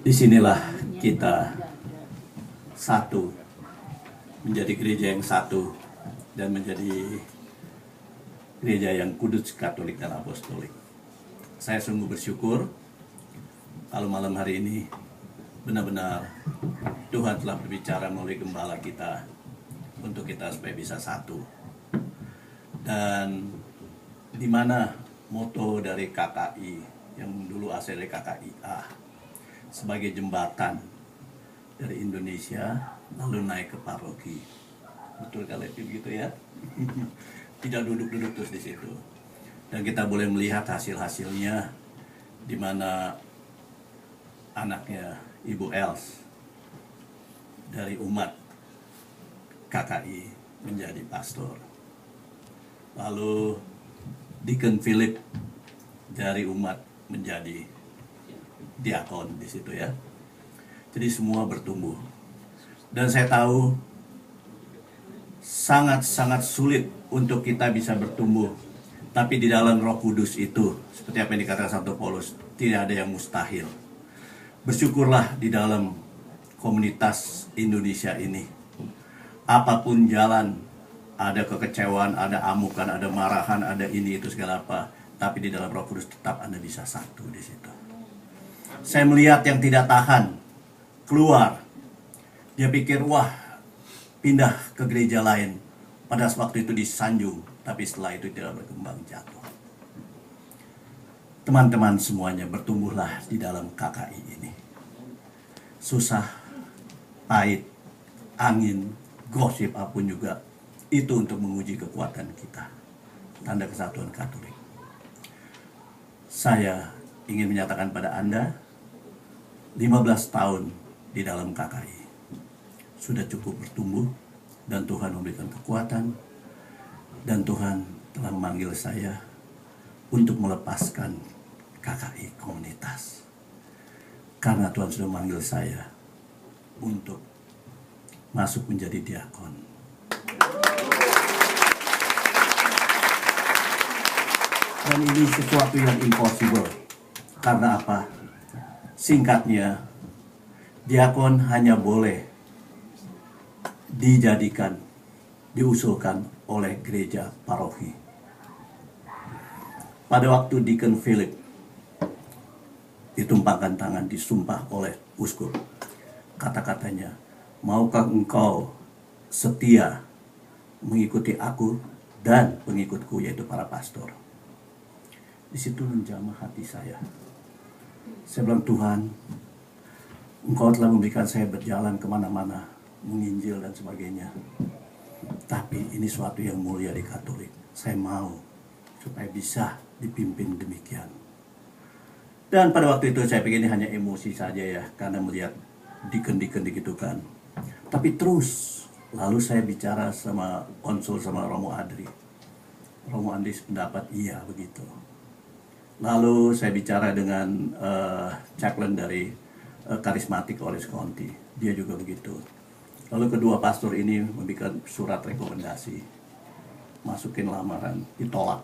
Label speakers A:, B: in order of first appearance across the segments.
A: Disinilah kita satu, menjadi gereja yang satu dan menjadi gereja yang kudus, katolik, dan apostolik. Saya sungguh bersyukur kalau malam hari ini benar-benar Tuhan telah berbicara melalui gembala kita untuk kita supaya bisa satu. Dan di mana moto dari KKI yang dulu asal dari KKIA sebagai jembatan dari Indonesia lalu naik ke paroki. Betul kalau itu begitu ya? Tidak duduk-duduk terus di situ. Dan kita boleh melihat hasil-hasilnya di mana anaknya Ibu Els dari umat KKI menjadi pastor. Lalu Deacon Philip dari umat menjadi diakon di situ ya. Jadi semua bertumbuh. Dan saya tahu sangat-sangat sulit untuk kita bisa bertumbuh. Tapi di dalam Roh Kudus itu, seperti apa yang dikatakan Santo Paulus, tidak ada yang mustahil. Bersyukurlah di dalam komunitas Indonesia ini. Apapun jalan, ada kekecewaan, ada amukan, ada marahan, ada ini itu segala apa. Tapi di dalam Roh Kudus tetap Anda bisa satu di situ. Saya melihat yang tidak tahan keluar. Dia pikir, wah, pindah ke gereja lain. Pada waktu itu disanjung, tapi setelah itu tidak berkembang, jatuh. Teman-teman semuanya, bertumbuhlah di dalam KKI ini. Susah, pahit, angin, gosip apapun juga, itu untuk menguji kekuatan kita. Tanda kesatuan Katolik. Saya ingin menyatakan pada Anda, 15 tahun di dalam KKI sudah cukup bertumbuh, dan Tuhan memberikan kekuatan, dan Tuhan telah memanggil saya untuk melepaskan KKI komunitas. Karena Tuhan sudah memanggil saya untuk masuk menjadi diakon. Dan ini sesuatu yang impossible. Karena apa? Singkatnya, diakon hanya boleh dijadikan, diusulkan oleh gereja paroki. Pada waktu Deacon Philip ditumpangkan tangan, disumpah oleh uskup, kata-katanya, maukah engkau setia mengikuti aku dan pengikutku, yaitu para pastor. Di situ menjamah hati saya. Saya bilang, Tuhan, engkau telah memberikan saya berjalan kemana-mana, menginjil dan sebagainya. Tapi ini suatu yang mulia di Katolik. Saya mau supaya bisa dipimpin demikian. Dan pada waktu itu saya pikir ini hanya emosi saja ya, karena melihat deacon-deacon gitu kan. Tapi terus, lalu saya bicara sama konsul, sama Romo Adri. Romo Adri pendapat iya begitu. Lalu saya bicara dengan chaplain dari karismatik Oris County. Dia juga begitu. Lalu kedua pastor ini memberikan surat rekomendasi, masukin lamaran, ditolak.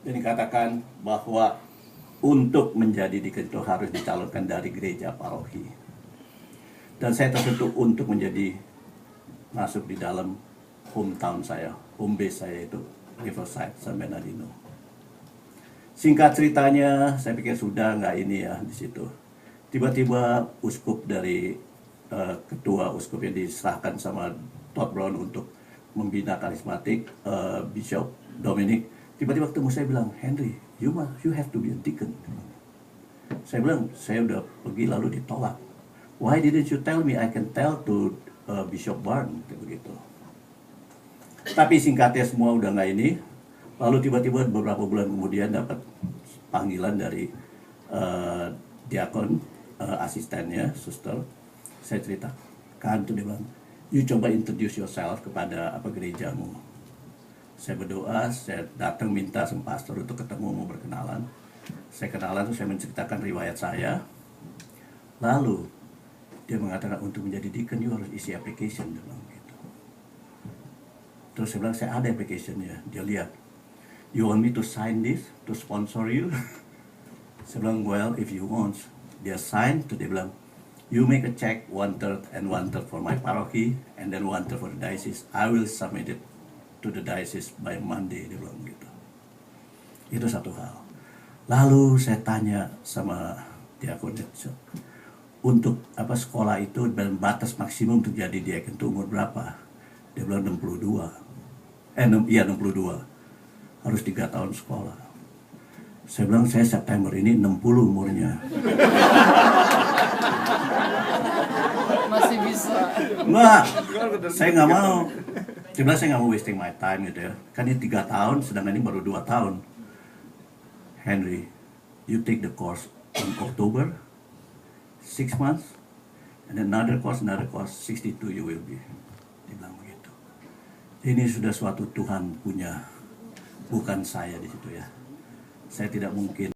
A: Dan dikatakan bahwa untuk menjadi deacon itu harus dicalonkan dari gereja paroki. Dan saya tersentuh untuk menjadi masuk di dalam hometown saya, home base saya itu Riverside, San Bernardino. Singkat ceritanya, saya pikir sudah nggak ini ya di situ. Tiba-tiba uskup dari ketua uskup yang diserahkan sama Todd Brown untuk membina karismatik, Bishop Dominic, tiba-tiba ketemu saya bilang, Henry, you have to be a deacon. Saya bilang, saya udah pergi lalu ditolak. Why didn't you tell me? I can tell to Bishop Barn, begitu. Tapi singkatnya semua udah nggak ini. Lalu tiba-tiba beberapa bulan kemudian dapat panggilan dari diakon, asistennya, suster. Saya cerita, kan tuh dia bilang, you coba introduce yourself kepada gerejamu. Saya berdoa, saya datang minta sama pastor untuk ketemu, mau berkenalan. Saya kenalan, saya menceritakan riwayat saya. Lalu dia mengatakan untuk menjadi deacon you harus isi application, dia bilang gitu. Terus saya bilang, saya ada application-nya. Dia lihat, you want me to sign this, to sponsor you? Saya bilang, well, if you want. Dia sign, terus dia bilang, you make a check 1/3 and 1/3 for my paroki, and then 1/3 for the diocese. I will submit it to the diocese by Monday, dia bilang gitu. Itu satu hal. Lalu saya tanya sama diakon, untuk apa sekolah itu dan batas maksimum untuk jadi diakon itu umur berapa? Dia bilang 62. 62. Harus 3 tahun sekolah. Saya bilang saya September ini 60 umurnya.
B: Masih bisa.
A: Enggak, saya nggak mau. Sebenarnya saya nggak mau wasting my time gitu ya. Kan ini 3 tahun, sedangkan ini baru 2 tahun. Henry, you take the course in October, 6 months, and then another course, 62 you will be. Dia bilang begitu. Ini sudah suatu Tuhan punya, bukan saya di situ ya. Saya tidak mungkin